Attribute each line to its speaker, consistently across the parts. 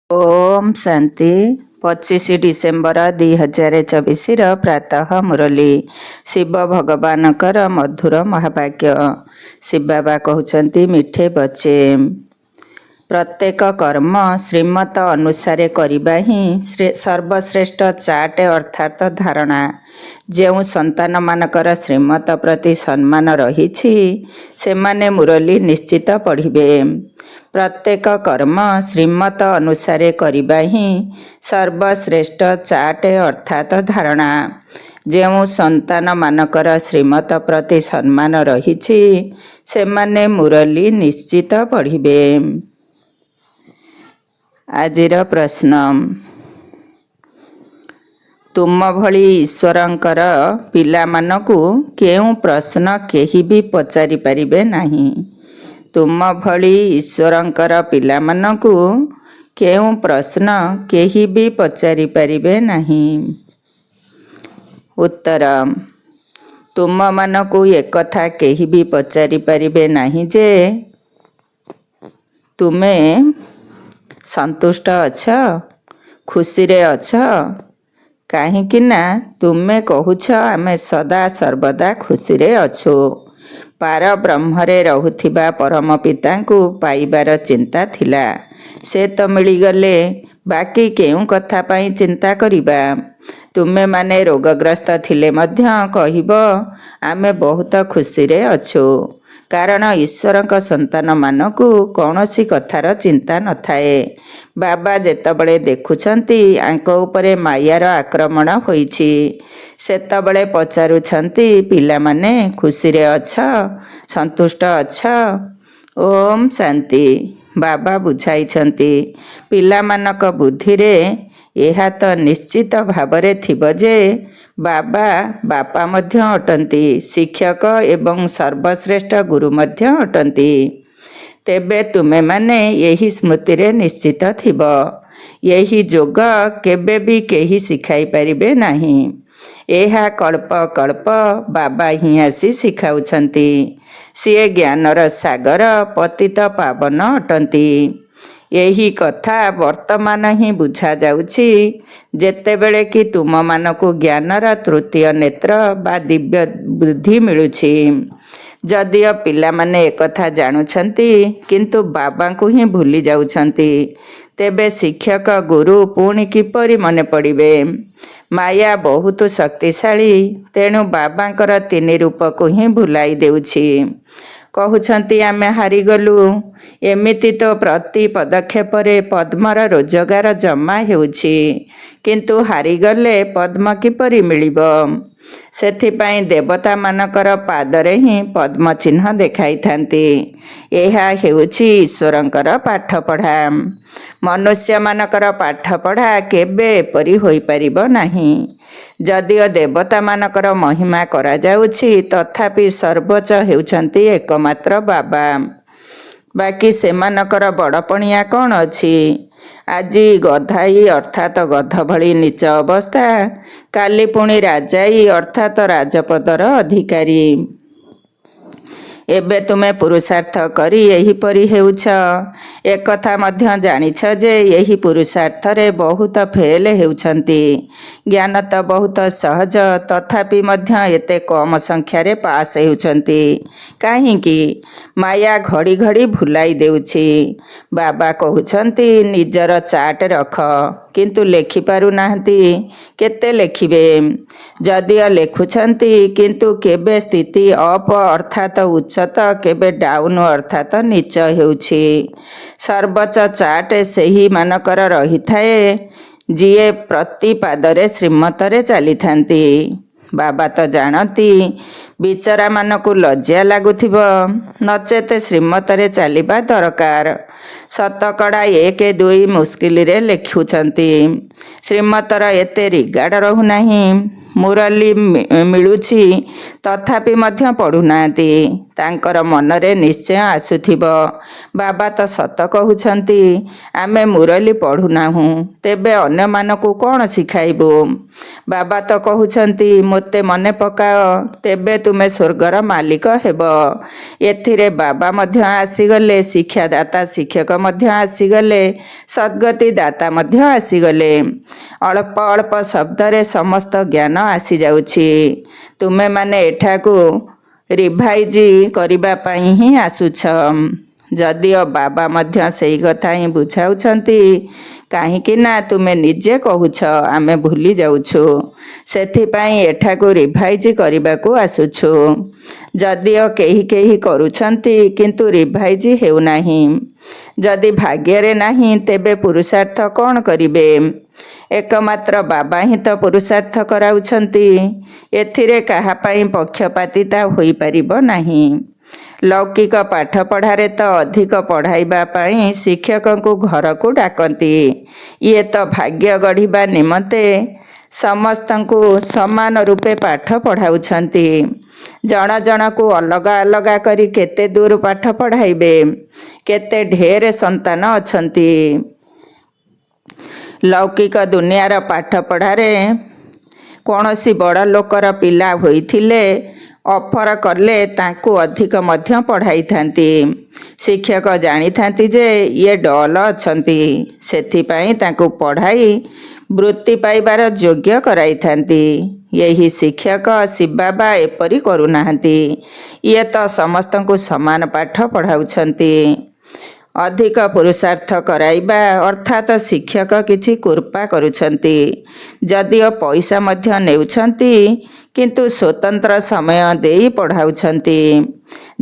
Speaker 1: Om Shanti 25 December 2024 प्रातः मुरली शिव भगवान मधुर महावाक्य। शिव बाबा कहते मिठे बच्चे प्रत्येक कर्म श्रीमत अनुसार करवा ही सर्वश्रेष्ठ चाट अर्थात धारणा। जो संतान मानकर श्रीमत प्रति सम्मान रही से मुरली निश्चित पढ़िबे। प्रत्येक कर्म श्रीमत अनुसार करवा ही सर्वश्रेष्ठ चाट अर्थात धारणा। जो संतान मानकर श्रीमत प्रति सम्मान रही से मुरली निश्चित पढ़िबे। आजिर प्रश्न, तुम भली ईश्वरंकर पिलामानकु केउ प्रश्न केही भी पचारि पारिबे नाही। तुम भली ईश्वरंकर पिलामानकु केउ प्रश्न केही भी पचारि पारिबे नाही। उत्तर, तुम मानकु एक कथा केही भी पचारि पारिबे नाही जे तुमे संतुष्ट अछ, खुशी रे अछ। काहेकि ना तुमे कहूछ आमे सदा सर्वदा खुशी रे अछु। पार ब्रह्मरे रहुथिबा परम पितांकु पाइबार चिंता थिला, से तो मिलिगले, बाकी केउ कथा पाई चिंता करिबा। तुमे माने रोगग्रस्त थिले मध्य कहिबो आमे बहुत खुशी रे अछु, कारण ईश्वरक संतान मानकु कौनसी कथार चिंता न थाए। बाबा जेतबळे देखुछंती आंक उपरे मायार आक्रमण होईछि, सेतबळे पचारुछंती पिला माने खुशी रे अछ, संतुष्ट अछ। ओम शांति। बाबा बुझाइछंती पिला मानक बुद्धि रे एहा तो निश्चित भावरे थिबो जे बाबा बापा मध्य अटंती, शिक्षक एवं सर्वश्रेष्ठ गुरु मध्य अटंती। तेबे तुमे माने यही स्मृति रे निश्चित थिबो। यही जोग केबे भी केही सिखाई परिबे नाही। एहा कल्प कल्प बाबा ही आसी सिखाउछंती। सिए ज्ञानर सागर पतित पावन अटंती। यही कथा वर्तमान ही बुझा जाउछि जेतेबेले कि तुम मानकु ज्ञानर तृतीय नेत्र बा दिव्य बुद्धि मिलुछि। जदियो पिला माने एकथा जानुछंती किंतु बाबा को ही भूली जाउछंती, तेबे शिक्षक गुरु पुणी किपरि मने पड़िबे। माया बहुत शक्तिशाली, तेणु बाबांकर तीन रूप को ही भुलाई देउछि। कहउछंती आमे हारिगलु, एमिति तो प्रति पदक्षेपरे पद्मर रोजगार जमा हेउछि, किंतु हारिगले पद्म किपरि मिलिबो। सेथिपाई देवता मानकर पादरे ही पद्म चिन्ह देखाई थांती। एहा हेउछि ईश्वरंकर पाठ पढ़ा। मनुष्य मानकर पाठ पढ़ा केबे एपरि होई परिबो नाही। जदियो देवता मानकर महिमा करा जाउछि, तथापि सर्वोच्च हेउछंती एकमात्र बाबा। बाकी सेमानकर बड़पणिया कौन अछि। आजी गधाई अर्थात गध भली नीच अवस्था, काली पुणी राजाई अर्थात राजपदर अधिकारी। एबे तुमे पुरुषार्थ करी यही परि हेउछ। एक कथा मध्य जानिछ जे यही पुरुषार्थ रे बहुत फेल हेउछंती। ज्ञान तो बहुत सहज, तथापि मध्य एते कम संख्या रे पास हेउछंती। काहींकि माया घड़ी घड़ी भुलाई देउछि। बाबा कहउछंती निजर चाट रख, किंतु लेखि पारु नाहंती। केते लेखिबे। जदियो लेखुछंती किंतु केबे स्थिति अप अर्थात उच्चत, केबे डाउन अर्थात नीच हेउछि। सर्वोच्च चाट सेही मानकर रही थाए जिए प्रति पादरे श्रीमतरे चली थांती। बाबा तो जानती बिचरा मानकु लज्जा लागुथिबो, नचेते श्रीमतरे चलिबा दरकार। शतकड़ा 1-2 मुस्किल रे लेखुछंती। श्रीमतर एते रिगार्ड रहु नाही। ମୁରଲି ମିଳୁଛି ତଥାପି ମଧ୍ୟ ପଢ଼ୁନାହାନ୍ତି। ତାଙ୍କର ମନରେ ନିଶ୍ଚୟ ଆସୁଥିବ, ବାବା ତ ସତ କହୁଛନ୍ତି, ଆମେ ମୁରଲି ପଢ଼ୁନାହୁଁ, ତେବେ ଅନ୍ୟମାନଙ୍କୁ କ'ଣ ଶିଖାଇବୁ? ବାବା ତ କହୁଛନ୍ତି ମୋତେ ମନେ ପକାଅ, ତେବେ ତୁମେ ସ୍ୱର୍ଗର ମାଲିକ ହେବ। ଏଥିରେ ବାବା ମଧ୍ୟ ଆସିଗଲେ, ଶିକ୍ଷାଦାତା ଶିକ୍ଷକ ମଧ୍ୟ ଆସିଗଲେ, ସଦ୍ଗତି ଦାତା ମଧ୍ୟ ଆସିଗଲେ। ଅଳ୍ପ ଅଳ୍ପ ଶବ୍ଦରେ ସମସ୍ତ ଜ୍ଞାନ ଆସିଯାଉଛି। ତୁମେମାନେ ଏଠାକୁ ରିଭାଇଜ କରିବା ପାଇଁ ହିଁ ଆସୁଛ। ଯଦିଓ ବାବା ମଧ୍ୟ ସେଇ କଥା ହିଁ ବୁଝାଉଛନ୍ତି, କାହିଁକି ନା ତୁମେ ନିଜେ କହୁଛ ଆମେ ଭୁଲି ଯାଉଛୁ, ସେଥିପାଇଁ ଏଠାକୁ ରିଭାଇଜ କରିବାକୁ ଆସୁଛୁ। ଯଦିଓ କେହି କେହି କରୁଛନ୍ତି, କିନ୍ତୁ ରିଭାଇଜ ହେଉନାହିଁ। ଯଦି ଭାଗ୍ୟରେ ନାହିଁ, ତେବେ ପୁରୁଷାର୍ଥ କ'ଣ କରିବେ? ଏକମାତ୍ର ବାବା ହିଁ ତ ପୁରୁଷାର୍ଥ କରାଉଛନ୍ତି। ଏଥିରେ କାହା ପାଇଁ ପକ୍ଷପାତିତା ହୋଇପାରିବ ନାହିଁ। ଲୌକିକ ପାଠପଢ଼ାରେ ତ ଅଧିକ ପଢ଼ାଇବା ପାଇଁ ଶିକ୍ଷକଙ୍କୁ ଘରକୁ ଡାକନ୍ତି। ଇଏ ତ ଭାଗ୍ୟ ଗଢ଼ିବା ନିମନ୍ତେ ସମସ୍ତଙ୍କୁ ସମାନ ରୂପେ ପାଠ ପଢ଼ାଉଛନ୍ତି। ଜଣ ଜଣକୁ ଅଲଗା ଅଲଗା କରି କେତେ ଦୂର ପାଠ ପଢ଼ାଇବେ? କେତେ ଢେର ସନ୍ତାନ ଅଛନ୍ତି। ଲୌକିକ ଦୁନିଆର ପାଠପଢ଼ାରେ କୌଣସି ବଡ଼ ଲୋକର ପିଲା ହୋଇଥିଲେ ଅଫର କଲେ ତାଙ୍କୁ ଅଧିକ ମଧ୍ୟ ପଢ଼ାଇଥାନ୍ତି। ଶିକ୍ଷକ ଜାଣିଥାନ୍ତି ଯେ ଇଏ ଡଲ ଅଛନ୍ତି, ସେଥିପାଇଁ ତାଙ୍କୁ ପଢ଼ାଇ ବୃତ୍ତି ପାଇବାର ଯୋଗ୍ୟ କରାଇଥାନ୍ତି। ଏହି ଶିକ୍ଷକ ଶିବବାବା ଏପରି କରୁନାହାନ୍ତି। ଇଏ ତ ସମସ୍ତଙ୍କୁ ସମାନ ପାଠ ପଢ଼ାଉଛନ୍ତି। ଅଧିକ ପୁରୁଷାର୍ଥ କରାଇବା ଅର୍ଥାତ୍ ଶିକ୍ଷକ କିଛି କୃପା କରୁଛନ୍ତି। ଯଦିଓ ପଇସା ମଧ୍ୟ ନେଉଛନ୍ତି, କିନ୍ତୁ ସ୍ୱତନ୍ତ୍ର ସମୟ ଦେଇ ପଢ଼ାଉଛନ୍ତି,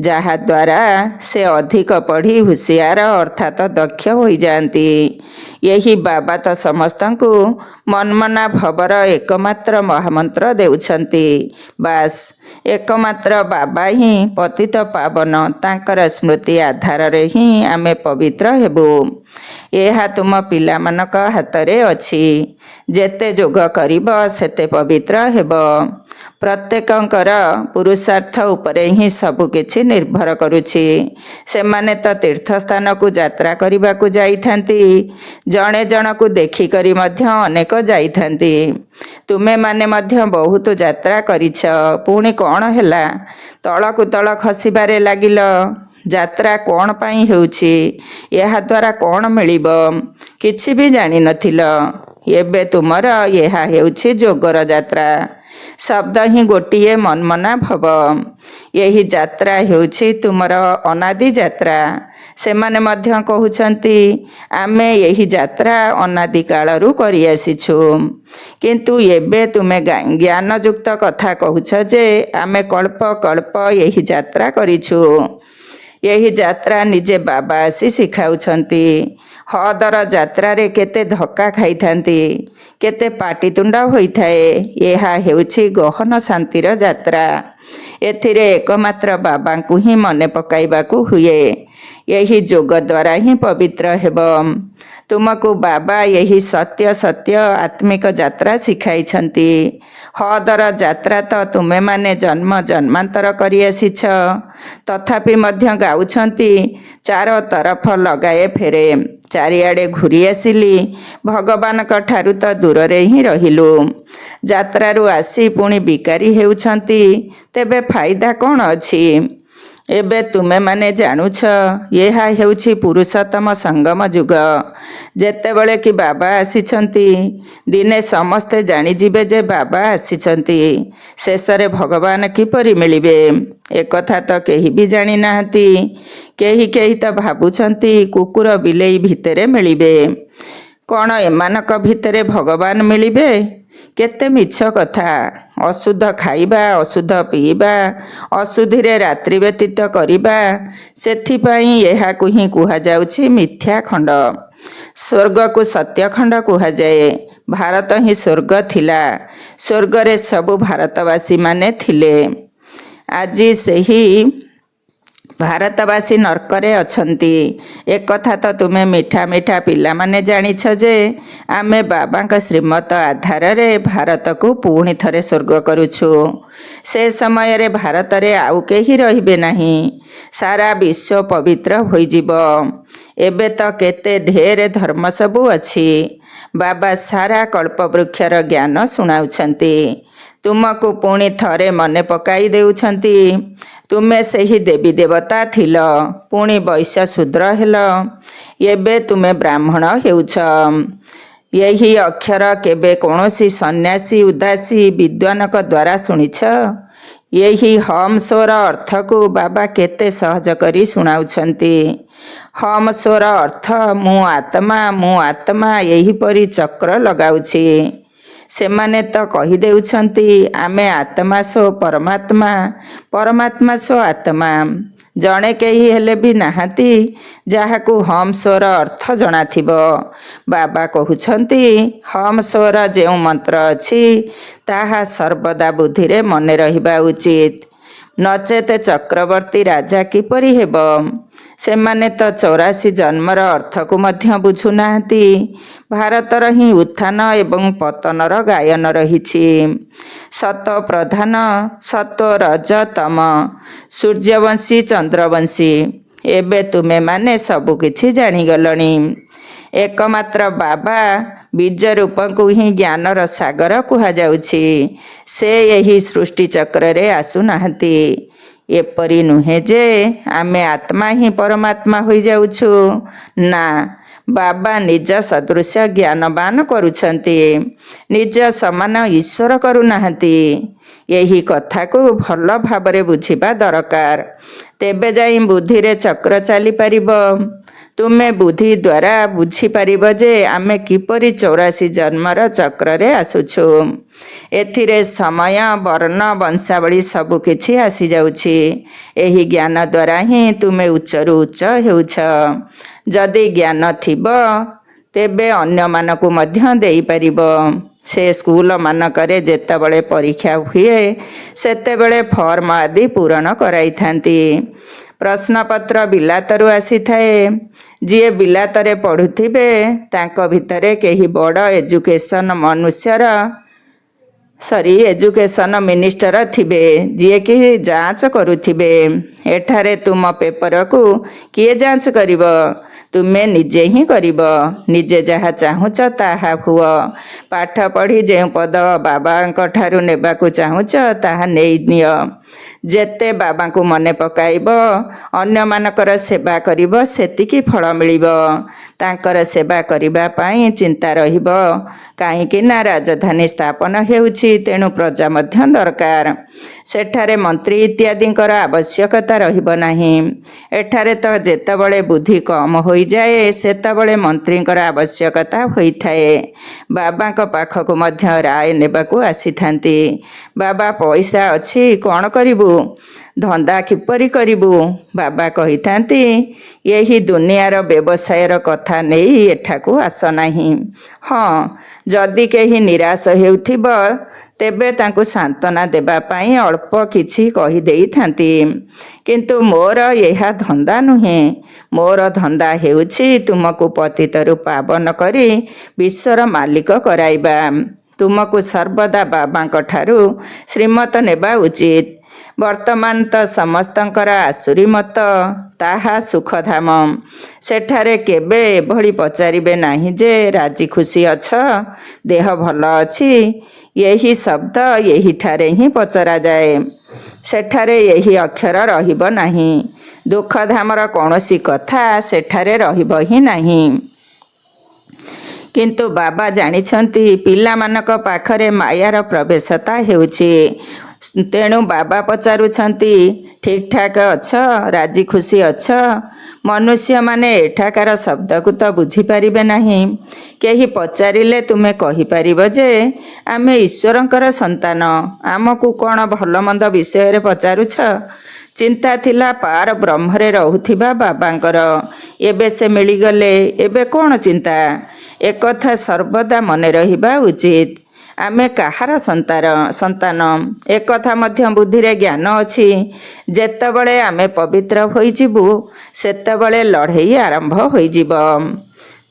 Speaker 1: ଯାହାଦ୍ୱାରା ସେ ଅଧିକ ପଢ଼ି ହୁସିଆର ଅର୍ଥାତ୍ ଦକ୍ଷ ହୋଇଯାଆନ୍ତି। ଏହି ବାବା ତ ସମସ୍ତଙ୍କୁ ମନ୍ମନା ଭବର ଏକମାତ୍ର ମହାମନ୍ତ୍ର ଦେଉଛନ୍ତି। ବାସ୍, ଏକମାତ୍ର ବାବା ହିଁ ପତିତ ପାବନ, ତାଙ୍କର ସ୍ମୃତି ଆଧାରରେ ହିଁ ଆମେ ପବିତ୍ର ହେବୁ। ଏହା ତୁମ ପିଲାମାନଙ୍କ ହାତରେ ଅଛି। ଯେତେ ଯୋଗ କରିବ ସେତେ ପବିତ୍ର ହେବ। ପ୍ରତ୍ୟେକଙ୍କର ପୁରୁଷାର୍ଥ ଉପରେ ହିଁ ସବୁ କିଛି ନିର୍ଭର କରୁଛି। ସେମାନେ ତ ତୀର୍ଥସ୍ଥାନକୁ ଯାତ୍ରା କରିବାକୁ ଯାଇଥାନ୍ତି, ଜଣେ ଜଣକୁ ଦେଖିକରି ମଧ୍ୟ ଅନେକ ଯାଇଥାନ୍ତି। ତୁମେମାନେ ମଧ୍ୟ ବହୁତ ଯାତ୍ରା କରିଛ, ପୁଣି କ'ଣ ହେଲା? ତଳକୁ ତଳ ଖସିବାରେ ଲାଗିଲ। ଯାତ୍ରା କ'ଣ ପାଇଁ ହେଉଛି? ଏହାଦ୍ୱାରା କ'ଣ ମିଳିବ? କିଛି ବି ଜାଣିନଥିଲ। ଏବେ ତୁମର ଏହା ହେଉଛି ଯୋଗର ଯାତ୍ରା। ଶବ୍ଦ ହିଁ ଗୋଟିଏ ମନ୍ମନା ଭବ। ଏହି ଯାତ୍ରା ହେଉଛି ତୁମର ଅନାଦି ଯାତ୍ରା। ସେମାନେ ମଧ୍ୟ କହୁଛନ୍ତି ଆମେ ଏହି ଯାତ୍ରା ଅନାଦି କାଳରୁ କରିଆସିଛୁ, କିନ୍ତୁ ଏବେ ତୁମେ ଜ୍ଞାନଯୁକ୍ତ କଥା କହୁଛ ଯେ ଆମେ କଳ୍ପ କଳ୍ପ ଏହି ଯାତ୍ରା କରିଛୁ। ଏହି ଯାତ୍ରା ନିଜେ ବାବା ଆସି ଶିଖାଉଛନ୍ତି। ହଦର ଯାତ୍ରାରେ କେତେ ଧକ୍କା ଖାଇଥାନ୍ତି, କେତେ ପାଟିତୁଣ୍ଡ ହୋଇଥାଏ। ଏହା ହେଉଛି ଗହନ ଶାନ୍ତିର ଯାତ୍ରା। ଏଥିରେ ଏକମାତ୍ର ବାବାଙ୍କୁ ହିଁ ମନେ ପକାଇବାକୁ ହୁଏ। ଏହି ଯୋଗ ଦ୍ୱାରା ହିଁ ପବିତ୍ର ହେବ। ତୁମକୁ ବାବା ଏହି ସତ୍ୟ ସତ୍ୟ ଆତ୍ମିକ ଯାତ୍ରା ଶିଖାଇଛନ୍ତି। ହଦର ଯାତ୍ରା ତ ତୁମେମାନେ ଜନ୍ମ ଜନ୍ମାନ୍ତର କରିଆସିଛ। ତଥାପି ମଧ୍ୟ ଗାଉଛନ୍ତି ଚାର ତରଫ ଲଗାଏ ଫେରେ, ଚାରିଆଡ଼େ ଘୂରି ଆସିଲି, ଭଗବାନଙ୍କ ଠାରୁ ତ ଦୂରରେ ହିଁ ରହିଲୁ। ଯାତ୍ରାରୁ ଆସି ପୁଣି ବିକାରୀ ହେଉଛନ୍ତି, ତେବେ ଫାଇଦା କ'ଣ ଅଛି? ଏବେ ତୁମେମାନେ ଜାଣୁଛ ଏହା ହେଉଛି ପୁରୁଷୋତ୍ତମ ସଙ୍ଗମ ଯୁଗ। ଯେତେବେଳେ କି ବାବା ଆସିଛନ୍ତି, ଦିନେ ସମସ୍ତେ ଜାଣିଯିବେ ଯେ ବାବା ଆସିଛନ୍ତି। ଶେଷରେ ଭଗବାନ କିପରି ମିଳିବେ, ଏକଥା ତ କେହି ବି ଜାଣିନାହାନ୍ତି। କେହି କେହି ତ ଭାବୁଛନ୍ତି କୁକୁର ବିଲେଇ ଭିତରେ ମିଳିବେ। କ'ଣ ଏମାନଙ୍କ ଭିତରେ ଭଗବାନ ମିଳିବେ? କେତେ ମିଛ କଥା। ଅଶୁଦ୍ଧ ଖାଇବା, ଅଶୁଦ୍ଧ ପିଇବା, ଅଶୁଦ୍ଧିରେ ରାତ୍ରି ବ୍ୟତୀତ କରିବା, ସେଥିପାଇଁ ଏହାକୁ ହିଁ କୁହାଯାଉଛି ମିଥ୍ୟା ଖଣ୍ଡ। ସ୍ୱର୍ଗକୁ ସତ୍ୟଖଣ୍ଡ କୁହାଯାଏ। ଭାରତ ହିଁ ସ୍ୱର୍ଗ ଥିଲା। ସ୍ୱର୍ଗରେ ସବୁ ଭାରତବାସୀମାନେ ଥିଲେ। ଆଜି ସେହି ଭାରତବାସୀ ନର୍କରେ ଅଛନ୍ତି। ଏକଥା ତ ତୁମେ ମିଠା ମିଠା ପିଲାମାନେ ଜାଣିଛ ଯେ ଆମେ ବାବାଙ୍କ ଶ୍ରୀମତ ଆଧାରରେ ଭାରତକୁ ପୁଣି ଥରେ ସ୍ୱର୍ଗ କରୁଛୁ। ସେ ସମୟରେ ଭାରତରେ ଆଉ କେହି ରହିବେ ନାହିଁ। ସାରା ବିଶ୍ୱ ପବିତ୍ର ହୋଇଯିବ। ଏବେ ତ କେତେ ଢେର ଧର୍ମ ସବୁ ଅଛି। ବାବା ସାରା କଳ୍ପବୃକ୍ଷର ଜ୍ଞାନ ଶୁଣାଉଛନ୍ତି। ତୁମକୁ ପୁଣି ଥରେ ମନେ ପକାଇ ଦେଉଛନ୍ତି। ତୁମେ ସେହି ଦେବୀ ଦେବତା ଥିଲ, ପୁଣି ବୈଶ୍ୟ ଶୂଦ୍ର ହେଲ, ଏବେ ତୁମେ ବ୍ରାହ୍ମଣ ହେଉଛ। ଏହି ଅକ୍ଷର କେବେ କୌଣସି ସନ୍ନ୍ୟାସୀ ଉଦାସୀ ବିଦ୍ୱାନଙ୍କ ଦ୍ୱାରା ଶୁଣିଛ? ଏହି ହମ୍ ସ୍ୱର ଅର୍ଥକୁ ବାବା କେତେ ସହଜ କରି ଶୁଣାଉଛନ୍ତି। ହମ୍ ସ୍ୱର ଅର୍ଥ ମୁଁ ଆତ୍ମା ଏହିପରି ଚକ୍ର ଲଗାଉଛି। ସେମାନେ ତ କହିଦେଉଛନ୍ତି ଆମେ ଆତ୍ମା ସୋ ପରମାତ୍ମା, ପରମାତ୍ମା ସୋ ଆତ୍ମା। ଜଣେ କେହି ହେଲେ ବି ନାହାନ୍ତି ଯାହାକୁ ହମ୍ ସ୍ୱର ଅର୍ଥ ଜଣାଥିବ। ବାବା କହୁଛନ୍ତି ହମ୍ ସ୍ୱର ଯେଉଁ ମନ୍ତ୍ର ଅଛି ତାହା ସର୍ବଦା ବୁଦ୍ଧିରେ ମନେ ରହିବା ଉଚିତ, ନଚେତ ଚକ୍ରବର୍ତ୍ତୀ ରାଜା କିପରି ହେବ? ସେମାନେ ତ 84 ଜନ୍ମର ଅର୍ଥକୁ ମଧ୍ୟ ବୁଝୁନାହାନ୍ତି। ଭାରତର ହିଁ ଉତ୍ଥାନ ଏବଂ ପତନର ଗାୟନ ରହିଛି। ସତ ପ୍ରଧାନ, ସତ୍ୱ ରଜ ତମ, ସୂର୍ଯ୍ୟବଂଶୀ ଚନ୍ଦ୍ରବଂଶୀ। ଏବେ ତୁମେମାନେ ସବୁକିଛି ଜାଣିଗଲଣି। ଏକମାତ୍ର ବାବା ବୀଜରୂପଙ୍କୁ ହିଁ ଜ୍ଞାନର ସାଗର କୁହାଯାଉଛି। ସେ ଏହି ସୃଷ୍ଟି ଚକ୍ରରେ ଆସୁନାହାନ୍ତି। ଏପରି ନୁହେଁ ଯେ ଆମେ ଆତ୍ମା ହିଁ ପରମାତ୍ମା ହୋଇଯାଉଛୁ। ନା, ବାବା ନିଜ ସଦୃଶ ଜ୍ଞାନବାନ କରୁଛନ୍ତି, ନିଜ ସମାନ ଈଶ୍ୱର କରୁନାହାନ୍ତି। ଏହି କଥାକୁ ଭଲ ଭାବରେ ବୁଝିବା ଦରକାର। ତେବେ ଯାଇ ବୁଦ୍ଧିରେ ଚକ୍ର ଚାଲିପାରିବ। ତୁମେ ବୁଦ୍ଧି ଦ୍ୱାରା ବୁଝିପାରିବ ଯେ ଆମେ କିପରି 84 ଜନ୍ମର ଚକ୍ରରେ ଆସୁଛୁ। ଏଥିରେ ସମୟ, ବର୍ଣ୍ଣ, ବଂଶାବଳୀ ସବୁ କିଛି ଆସିଯାଉଛି। ଏହି ଜ୍ଞାନ ଦ୍ୱାରା ହିଁ ତୁମେ ଉଚ୍ଚରୁ ଉଚ୍ଚ ହେଉଛ। ଯଦି ଜ୍ଞାନ ଥିବ ତେବେ ଅନ୍ୟମାନଙ୍କୁ ମଧ୍ୟ ଦେଇପାରିବ। ସେ ସ୍କୁଲମାନଙ୍କରେ ଯେତେବେଳେ ପରୀକ୍ଷା ହୁଏ ସେତେବେଳେ ଫର୍ମ ଆଦି ପୂରଣ କରାଇଥାନ୍ତି। ପ୍ରଶ୍ନପତ୍ର ବିଲାତରୁ ଆସିଥାଏ। ଯିଏ ବିଲାତରେ ପଢ଼ୁଥିବେ ତାଙ୍କ ଭିତରେ କେହି ବଡ଼ ଏଜୁକେସନ ମିନିଷ୍ଟର ଥିବେ, ଯିଏକି ଯାଞ୍ଚ କରୁଥିବେ। ଏଠାରେ ତୁମ ପେପରକୁ କିଏ ଯାଞ୍ଚ କରିବ? ତୁମେ ନିଜେ ହିଁ କରିବ। ନିଜେ ଯାହା ଚାହୁଁଛ ତାହା ହୁଅ। ପାଠ ପଢ଼ି ଯେଉଁ ପଦ ବାବାଙ୍କ ଠାରୁ ନେବାକୁ ଚାହୁଁଛ ତାହା ନେଇନିଅ। ଯେତେ ବାବାଙ୍କୁ ମନେ ପକାଇବ, ଅନ୍ୟମାନଙ୍କର ସେବା କରିବ, ସେତିକି ଫଳ ମିଳିବ। ତାଙ୍କର ସେବା କରିବା ପାଇଁ ଚିନ୍ତା ରହିବ। କାହିଁକି ନା ରାଜଧାନୀ ସ୍ଥାପନ ହେଉଛି, ତେଣୁ ପ୍ରଜା ମଧ୍ୟ ଦରକାର। ସେଠାରେ ମନ୍ତ୍ରୀ ଇତ୍ୟାଦିଙ୍କର ଆବଶ୍ୟକତା ରହିବ ନାହିଁ। ଏଠାରେ ତ ଯେତେବେଳେ ବୁଦ୍ଧି କମ୍ ହୋଇଯାଏ ସେତେବେଳେ ମନ୍ତ୍ରୀଙ୍କର ଆବଶ୍ୟକତା ହୋଇଥାଏ। ବାବାଙ୍କ ପାଖକୁ ମଧ୍ୟ ରାୟ ନେବାକୁ ଆସିଥାନ୍ତି। ବାବା, ପଇସା ଅଛି, କ'ଣ କରିବୁ? ଧନ୍ଦା କିପରି କରିବୁ? ବାବା କହିଥାନ୍ତି ଏହି ଦୁନିଆର ବ୍ୟବସାୟର କଥା ନେଇ ଏଠାକୁ ଆସ ନାହିଁ। ହଁ, ଯଦି କେହି ନିରାଶ ହେଉଥିବ ତେବେ ତାଙ୍କୁ ସାନ୍ତ୍ୱନା ଦେବା ପାଇଁ ଅଳ୍ପ କିଛି କହିଦେଇଥାନ୍ତି। କିନ୍ତୁ ମୋର ଏହା ଧନ୍ଦା ନୁହେଁ। ମୋର ଧନ୍ଦା ହେଉଛି ତୁମକୁ ପତିତରୁ ପାବନ କରି ବିଶ୍ୱର ମାଲିକ କରାଇବା। ତୁମକୁ ସର୍ବଦା ବାବାଙ୍କ ଠାରୁ ଶ୍ରୀମତ ନେବା ଉଚିତ। ବର୍ତ୍ତମାନ ତ ସମସ୍ତଙ୍କର ଆସୁରୀ ମତ, ତାହା ସୁଖଧାମ। ସେଠାରେ କେବେ ଏଭଳି ପଚାରିବେ ନାହିଁ ଯେ ରାଜି ଖୁସି ଅଛ, ଦେହ ଭଲ ଅଛି। ଏହି ଶବ୍ଦ ଏହିଠାରେ ହିଁ ପଚରାଯାଏ। ସେଠାରେ ଏହି ଅକ୍ଷର ରହିବ ନାହିଁ। ଦୁଃଖଧାମର କୌଣସି କଥା ସେଠାରେ ରହିବ ହିଁ ନାହିଁ। କିନ୍ତୁ ବାବା ଜାଣିଛନ୍ତି ପିଲାମାନଙ୍କ ପାଖରେ ମାୟାର ପ୍ରବେଶତା ହେଉଛି। ତେଣୁ ବାବା ପଚାରୁଛନ୍ତି ଠିକ୍ ଠାକ୍ ଅଛ, ରାଜି ଖୁସି ଅଛ? ମନୁଷ୍ୟମାନେ ଏଠାକାର ଶବ୍ଦକୁ ତ ବୁଝିପାରିବେ ନାହିଁ। କେହି ପଚାରିଲେ ତୁମେ କହିପାରିବ ଯେ ଆମେ ଈଶ୍ୱରଙ୍କର ସନ୍ତାନ। ଆମକୁ କ'ଣ ଭଲ ମନ୍ଦ ବିଷୟରେ ପଚାରୁଛ? ଚିନ୍ତା ଥିଲା ପାର ବ୍ରହ୍ମରେ ରହୁଥିବା ବାବାଙ୍କର। ଏବେ ସେ ମିଳିଗଲେ, ଏବେ କ'ଣ ଚିନ୍ତା? ଏକଥା ସର୍ବଦା ମନେ ରହିବା ଉଚିତ। ଆମେ କାହାର ସନ୍ତାନ ଏକଥା ମଧ୍ୟ ବୁଦ୍ଧିରେ ଜ୍ଞାନ ଅଛି। ଯେତେବେଳେ ଆମେ ପବିତ୍ର ହୋଇଯିବୁ ସେତେବେଳେ ଲଢ଼େଇ ଆରମ୍ଭ ହୋଇଯିବ।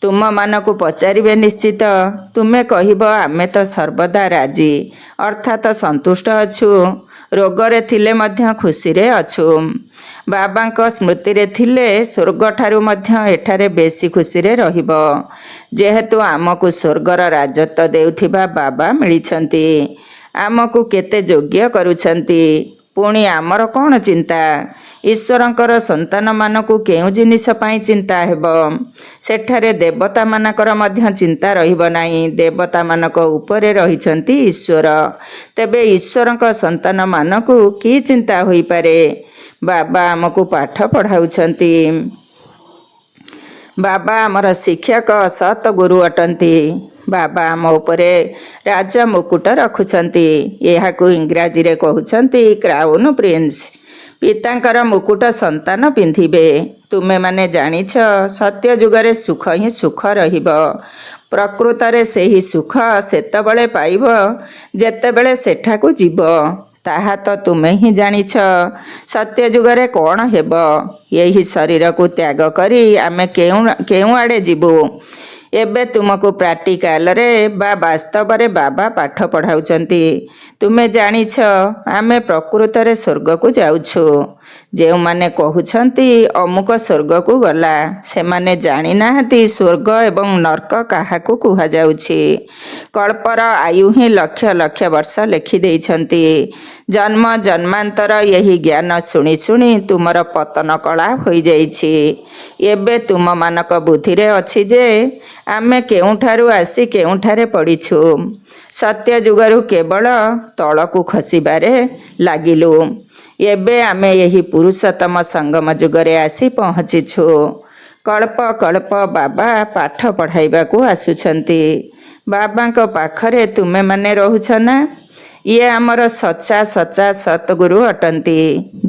Speaker 1: ତୁମମାନଙ୍କୁ ପଚାରିବେ ନିଶ୍ଚିତ। ତୁମେ କହିବ ଆମେ ତ ସର୍ବଦା ରାଜି ଅର୍ଥାତ୍ ସନ୍ତୁଷ୍ଟ ଅଛୁ। ରୋଗରେ ଥିଲେ ମଧ୍ୟ ଖୁସିରେ ଅଛୁ। ବାବାଙ୍କ ସ୍ମୃତିରେ ଥିଲେ ସ୍ୱର୍ଗଠାରୁ ମଧ୍ୟ ଏଠାରେ ବେଶୀ ଖୁସିରେ ରହିବ। ଯେହେତୁ ଆମକୁ ସ୍ୱର୍ଗର ରାଜତ୍ୱ ଦେଉଥିବା ବାବା ମିଳିଛନ୍ତି, ଆମକୁ କେତେ ଯୋଗ୍ୟ କରୁଛନ୍ତି। ପୁଣି ଆମର କ'ଣ ଚିନ୍ତା? ଈଶ୍ୱରଙ୍କର ସନ୍ତାନମାନଙ୍କୁ କେଉଁ ଜିନିଷ ପାଇଁ ଚିନ୍ତା ହେବ? ସେଠାରେ ଦେବତାମାନଙ୍କର ମଧ୍ୟ ଚିନ୍ତା ରହିବ ନାହିଁ। ଦେବତାମାନଙ୍କ ଉପରେ ରହିଛନ୍ତି ଈଶ୍ୱର। ତେବେ ଈଶ୍ୱରଙ୍କ ସନ୍ତାନମାନଙ୍କୁ କି ଚିନ୍ତା ହୋଇପାରେ? ବାବା ଆମକୁ ପାଠ ପଢ଼ାଉଛନ୍ତି। ବାବା ଆମର ଶିକ୍ଷକ, ସତ୍ ଗୁରୁ ଅଟନ୍ତି। ବାବା ଆମ ଉପରେ ରାଜ ମୁକୁଟ ରଖୁଛନ୍ତି। ଏହାକୁ ଇଂରାଜୀରେ କହୁଛନ୍ତି କ୍ରାଉନ୍ ପ୍ରିନ୍ସ। ପିତାଙ୍କର ମୁକୁଟ ସନ୍ତାନ ପିନ୍ଧିବେ। ତୁମେମାନେ ଜାଣିଛ ସତ୍ୟ ଯୁଗରେ ସୁଖ ହିଁ ସୁଖ ରହିବ। ପ୍ରକୃତରେ ସେହି ସୁଖ ସେତେବେଳେ ପାଇବ ଯେତେବେଳେ ସେଠାକୁ ଯିବ। ତାହା ତ ତୁମେ ହିଁ ଜାଣିଛ। ସତ୍ୟ ଯୁଗରେ କ'ଣ ହେବ? ଏହି ଶରୀରକୁ ତ୍ୟାଗ କରି ଆମେ କେଉଁଆଡ଼େ ଯିବୁ? ଏବେ ତୁମକୁ ପ୍ରାକ୍ଟିକାଲରେ ବା ବାସ୍ତବରେ ବାବା ପାଠ ପଢ଼ାଉଛନ୍ତି। ତୁମେ ଜାଣିଛ ଆମେ ପ୍ରକୃତରେ ସ୍ୱର୍ଗକୁ ଯାଉଛୁ। ଯେଉଁମାନେ କହୁଛନ୍ତି ଅମୁକ ସ୍ୱର୍ଗକୁ ଗଲା, ସେମାନେ ଜାଣିନାହାନ୍ତି ସ୍ୱର୍ଗ ଏବଂ ନର୍କ କାହାକୁ କୁହାଯାଉଛି। କଳ୍ପର ଆୟୁ ହିଁ ଲକ୍ଷ ଲକ୍ଷ ବର୍ଷ ଲେଖିଦେଇଛନ୍ତି। ଜନ୍ମ ଜନ୍ମାନ୍ତର ଏହି ଜ୍ଞାନ ଶୁଣି ଶୁଣି ତୁମର ପତନ କଳା ହୋଇଯାଇଛି। ଏବେ ତୁମମାନଙ୍କ ବୁଦ୍ଧିରେ ଅଛି ଯେ ଆମେ କେଉଁଠାରୁ ଆସି କେଉଁଠାରେ ପଡ଼ିଛୁ। ସତ୍ୟ ଯୁଗରୁ କେବଳ ତଳକୁ ଖସିବାରେ ଲାଗିଲୁ। ଏବେ ଆମେ ଏହି ପୁରୁଷୋତ୍ତମ ସଙ୍ଗମ ଯୁଗରେ ଆସି ପହଞ୍ଚିଛୁ। କଳ୍ପ କଳ୍ପ ବାବା ପାଠ ପଢ଼ାଇବାକୁ ଆସୁଛନ୍ତି। ବାବାଙ୍କ ପାଖରେ ତୁମେମାନେ ରହୁଛ ନା? ଇଏ ଆମର ସଚ୍ଚା ସତ୍ଗୁରୁ ଅଟନ୍ତି,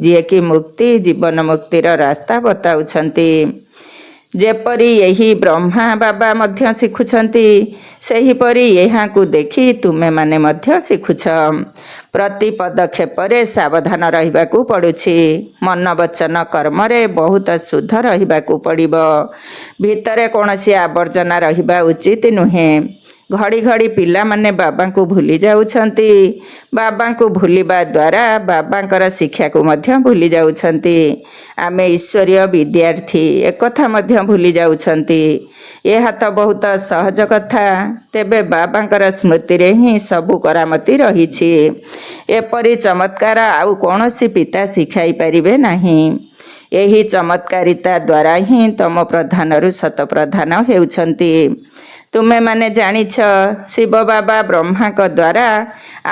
Speaker 1: ଯିଏକି ମୁକ୍ତି ଜୀବନ ମୁକ୍ତିର ରାସ୍ତା ବତାଉଛନ୍ତି। ଯେପରି ଏହି ବ୍ରହ୍ମା ବାବା ମଧ୍ୟ ଶିଖୁଛନ୍ତି, ସେହିପରି ଏହାକୁ ଦେଖି ତୁମେମାନେ ମଧ୍ୟ ଶିଖୁଛ। ପ୍ରତି ପଦକ୍ଷେପରେ ସାବଧାନ ରହିବାକୁ ପଡ଼ୁଛି। ମନ ବଚନ କର୍ମରେ ବହୁତ ଶୁଦ୍ଧ ରହିବାକୁ ପଡ଼ିବ। ଭିତରେ କୌଣସି ଆବର୍ଜନା ରହିବା ଉଚିତ ନୁହେଁ। ଘଡ଼ି ଘଡ଼ି ପିଲାମାନେ ବାବାଙ୍କୁ ଭୁଲି ଯାଉଛନ୍ତି। ବାବାଙ୍କୁ ଭୁଲିବା ଦ୍ୱାରା ବାବାଙ୍କର ଶିକ୍ଷାକୁ ମଧ୍ୟ ଭୁଲି ଯାଉଛନ୍ତି। ଆମେ ଈଶ୍ୱରୀୟ ବିଦ୍ୟାର୍ଥୀ ଏକଥା ମଧ୍ୟ ଭୁଲି ଯାଉଛନ୍ତି। ଏହା ତ ବହୁତ ସହଜ କଥା। ତେବେ ବାବାଙ୍କର ସ୍ମୃତିରେ ହିଁ ସବୁ କରାମତି ରହିଛି। ଏପରି ଚମତ୍କାର ଆଉ କୌଣସି ପିତା ଶିଖାଇ ପାରିବେ ନାହିଁ। ଏହି ଚମତ୍କାରିତା ଦ୍ୱାରା ହିଁ ତମ ପ୍ରଧାନରୁ ଶତପ୍ରଧାନ ହେଉଛନ୍ତି। ତୁମେମାନେ ଜାଣିଛ ଶିବ ବାବା ବ୍ରହ୍ମାଙ୍କ ଦ୍ୱାରା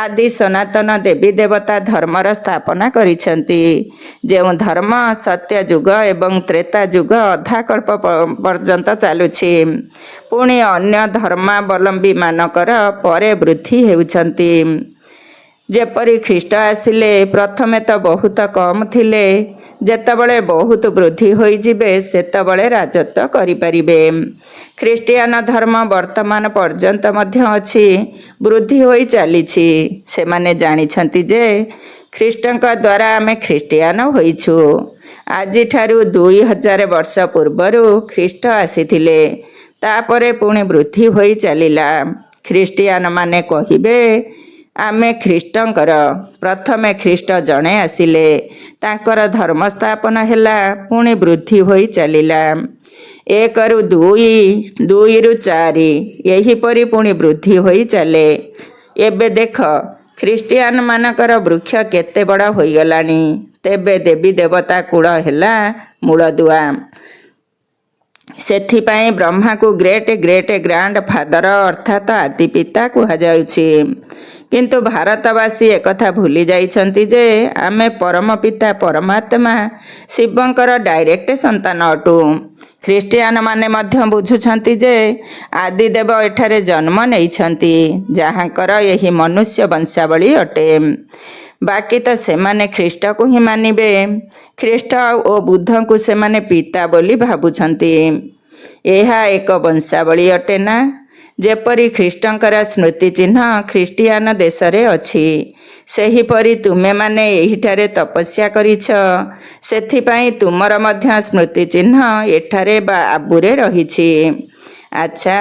Speaker 1: ଆଦି ସନାତନ ଦେବୀ ଦେବତା ଧର୍ମର ସ୍ଥାପନା କରିଛନ୍ତି। ଯେଉଁ ଧର୍ମ ସତ୍ୟ ଯୁଗ ଏବଂ ତ୍ରେତା ଯୁଗ ଅଧା କଳ୍ପ ପର୍ଯ୍ୟନ୍ତ ଚାଲୁଛି। ପୁଣି ଅନ୍ୟ ଧର୍ମାବଲମ୍ବୀମାନଙ୍କର ପରେ ବୃଦ୍ଧି ହେଉଛନ୍ତି। ଯେପରି ଖ୍ରୀଷ୍ଟ ଆସିଲେ ପ୍ରଥମେ ତ ବହୁତ କମ୍ ଥିଲେ। ଯେତେବେଳେ ବହୁତ ବୃଦ୍ଧି ହୋଇଯିବେ ସେତେବେଳେ ରାଜତ୍ୱ କରିପାରିବେ। ଖ୍ରୀଷ୍ଟିଆନ ଧର୍ମ ବର୍ତ୍ତମାନ ପର୍ଯ୍ୟନ୍ତ ମଧ୍ୟ ଅଛି, ବୃଦ୍ଧି ହୋଇ ଚାଲିଛି। ସେମାନେ ଜାଣିଛନ୍ତି ଯେ ଖ୍ରୀଷ୍ଟଙ୍କ ଦ୍ୱାରା ଆମେ ଖ୍ରୀଷ୍ଟିଆନ ହୋଇଛୁ। ଆଜିଠାରୁ 2000 ବର୍ଷ ପୂର୍ବରୁ ଖ୍ରୀଷ୍ଟ ଆସିଥିଲେ। ତାପରେ ପୁଣି ବୃଦ୍ଧି ହୋଇ ଚାଲିଲା। ଖ୍ରୀଷ୍ଟିଆନମାନେ କହିବେ ଆମେ ଖ୍ରୀଷ୍ଟଙ୍କର। ପ୍ରଥମେ ଖ୍ରୀଷ୍ଟ ଜଣେ ଆସିଲେ, ତାଙ୍କର ଧର୍ମ ସ୍ଥାପନ ହେଲା, ପୁଣି ବୃଦ୍ଧି ହୋଇ ଚାଲିଲା। 1ରୁ 2, 2ରୁ 4 ଏହିପରି ପୁଣି ବୃଦ୍ଧି ହୋଇ ଚାଲେ। ଏବେ ଦେଖ ଖ୍ରୀଷ୍ଟିଆନମାନଙ୍କର ବୃକ୍ଷ କେତେ ବଡ଼ ହୋଇଗଲାଣି। ତେବେ ଦେବୀ ଦେବତା କୂଳ ହେଲା ମୂଳଦୁଆ। ସେଥିପାଇଁ ବ୍ରହ୍ମାକୁ ଗ୍ରେଟ୍ ଗ୍ରାଣ୍ଡ ଫାଦର ଅର୍ଥାତ୍ ଆଦି ପିତା କୁହାଯାଉଛି। କିନ୍ତୁ ଭାରତବାସୀ ଏକଥା ଭୁଲି ଯାଇଛନ୍ତି ଯେ ଆମେ ପରମ ପିତା ପରମାତ୍ମା ଶିବଙ୍କର ଡାଇରେକ୍ଟ ସନ୍ତାନ ଅଟୁ। ଖ୍ରୀଷ୍ଟିଆନମାନେ ମଧ୍ୟ ବୁଝୁଛନ୍ତି ଯେ ଆଦିଦେବ ଏଠାରେ ଜନ୍ମ ନେଇଛନ୍ତି, ଯାହାଙ୍କର ଏହି ମନୁଷ୍ୟ ବଂଶାବଳୀ ଅଟେ। ବାକି ତ ସେମାନେ ଖ୍ରୀଷ୍ଟକୁ ହିଁ ମାନିବେ। ଖ୍ରୀଷ୍ଟ ଓ ବୁଦ୍ଧଙ୍କୁ ସେମାନେ ପିତା ବୋଲି ଭାବୁଛନ୍ତି। ଏହା ଏକ ବଂଶାବଳୀ ଅଟେ ନା? ଯେପରି ଖ୍ରୀଷ୍ଟଙ୍କର ସ୍ମୃତି ଚିହ୍ନ ଖ୍ରୀଷ୍ଟିଆନ ଦେଶରେ ଅଛି, ସେହିପରି ତୁମେମାନେ ଏହିଠାରେ ତପସ୍ୟା କରିଛ। ସେଥିପାଇଁ ତୁମର ମଧ୍ୟ ସ୍ମୃତି ଚିହ୍ନ ଏଠାରେ ବା ଆବୁରେ ରହିଛି। ଆଚ୍ଛା,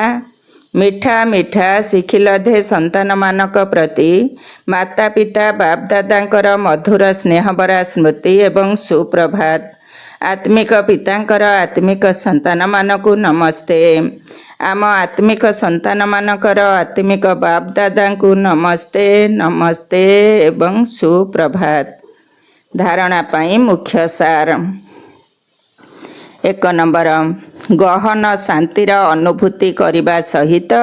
Speaker 1: ମିଠା ମିଠା ଶିଖିଲଧେ ସନ୍ତାନମାନଙ୍କ ପ୍ରତି ମାତା ପିତା ବାପଦାଦାଙ୍କର ମଧୁର ସ୍ନେହଭରା ସ୍ମୃତି ଏବଂ ସୁପ୍ରଭାତ। ଆତ୍ମିକ ପିତାଙ୍କର ଆତ୍ମିକ ସନ୍ତାନମାନଙ୍କୁ ନମସ୍ତେ। ଆମ ଆତ୍ମିକ ସନ୍ତାନମାନଙ୍କର ଆତ୍ମିକ ବାପଦାଦାଙ୍କୁ ନମସ୍ତେ ନମସ୍ତେ ଏବଂ ସୁପ୍ରଭାତ। ଧାରଣା ପାଇଁ ମୁଖ୍ୟ ସାର। 1 ନମ୍ବର, ଗହନ ଶାନ୍ତିର ଅନୁଭୂତି କରିବା ସହିତ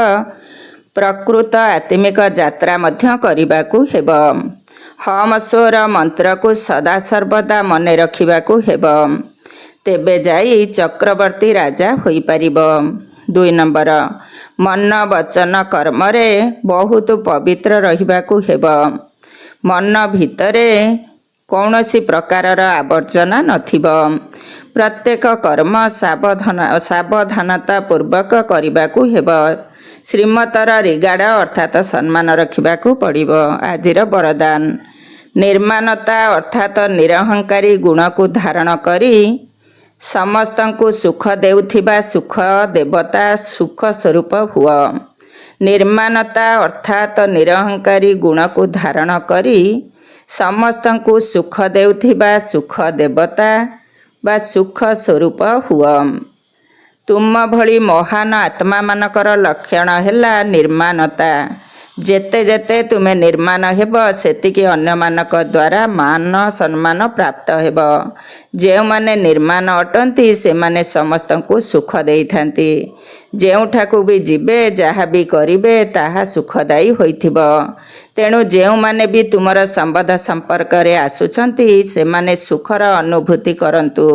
Speaker 1: ପ୍ରକୃତ ଆତ୍ମିକ ଯାତ୍ରା ମଧ୍ୟ କରିବାକୁ ହେବ। ହମ୍ ସ୍ୱର ମନ୍ତ୍ରକୁ ସଦାସର୍ବଦା ମନେ ରଖିବାକୁ ହେବ। ତେବେ ଯାଇ ଚକ୍ରବର୍ତ୍ତୀ ରାଜା ହୋଇପାରିବ। 2 ନମ୍ବର, ମନ ବଚନ କର୍ମରେ ବହୁତ ପବିତ୍ର ରହିବାକୁ ହେବ। ମନ ଭିତରେ କୌଣସି ପ୍ରକାରର ଆବର୍ଜନା ନଥିବ। ପ୍ରତ୍ୟେକ କର୍ମ ସାବଧାନତା ପୂର୍ବକ କରିବାକୁ ହେବ। ଶ୍ରୀମତର ରିଗାର୍ଡ ଅର୍ଥାତ ସମ୍ମାନ ରଖିବାକୁ ପଡ଼ିବ। ଆଜିର ବରଦାନ, ନିର୍ମାଣତା ଅର୍ଥାତ ନିରହଙ୍କାରୀ ଗୁଣକୁ ଧାରଣ କରି ସମସ୍ତଙ୍କୁ ସୁଖ ଦେଉଥିବା ସୁଖ ଦେବତା ସୁଖ ସ୍ୱରୂପ ହୁଅ। ନିର୍ମାଣତା ଅର୍ଥାତ ନିରହଙ୍କାରୀ ଗୁଣକୁ ଧାରଣ କରି ସମସ୍ତଙ୍କୁ ସୁଖ ଦେଉଥିବା ସୁଖ ଦେବତା ବା ସୁଖ ସ୍ୱରୂପ ହୁଅ। ତୁମ ଭଳି ମହାନ ଆତ୍ମାମାନଙ୍କର ଲକ୍ଷଣ ହେଲା ନିର୍ମାଣତା। ଯେତେ ଯେତେ ତୁମେ ନିର୍ମାଣ ହେବ ସେତିକି ଅନ୍ୟମାନଙ୍କ ଦ୍ୱାରା ମାନ ସମ୍ମାନ ପ୍ରାପ୍ତ ହେବ। ଯେଉଁମାନେ ନିର୍ମାଣ ଅଟନ୍ତି ସେମାନେ ସମସ୍ତଙ୍କୁ ସୁଖ ଦେଇଥାନ୍ତି। ଯେଉଁଠାକୁ ବି ଯିବେ ଯାହା ବି କରିବେ ତାହା ସୁଖଦାୟୀ ହୋଇଥିବ। ତେଣୁ ଯେଉଁମାନେ ବି ତୁମର ସମ୍ବନ୍ଧ ସମ୍ପର୍କରେ ଆସୁଛନ୍ତି ସେମାନେ ସୁଖର ଅନୁଭୂତି କରନ୍ତୁ।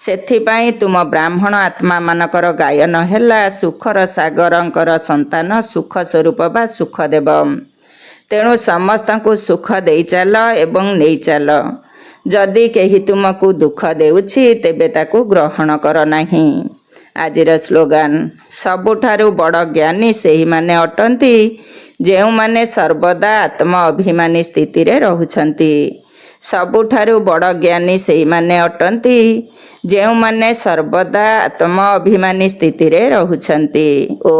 Speaker 1: ସେଥିପାଇଁ ତୁମ ବ୍ରାହ୍ମଣ ଆତ୍ମାମାନଙ୍କର ଗାୟନ ହେଲା ସୁଖର ସାଗରଙ୍କର ସନ୍ତାନ ସୁଖ ସ୍ୱରୂପ ବା ସୁଖ ଦେବ। ତେଣୁ ସମସ୍ତଙ୍କୁ ସୁଖ ଦେଇଚାଲ ଏବଂ ନେଇଚାଲ। ଯଦି କେହି ତୁମକୁ ଦୁଃଖ ଦେଉଛି ତେବେ ତାକୁ ଗ୍ରହଣ କର ନାହିଁ। ଆଜିର ସ୍ଲୋଗାନ, ସବୁଠାରୁ ବଡ଼ ଜ୍ଞାନୀ ସେହିମାନେ ଅଟନ୍ତି ଯେଉଁମାନେ ସର୍ବଦା ଆତ୍ମ ଅଭିମାନୀ ସ୍ଥିତିରେ ରହୁଛନ୍ତି। ସବୁଠାରୁ ବଡ଼ ଜ୍ଞାନୀ ସେହିମାନେ ଅଟନ୍ତି ଯେଉଁମାନେ ସର୍ବଦା ଆତ୍ମ ଅଭିମାନୀ ସ୍ଥିତିରେ ରହୁଛନ୍ତି। ଓ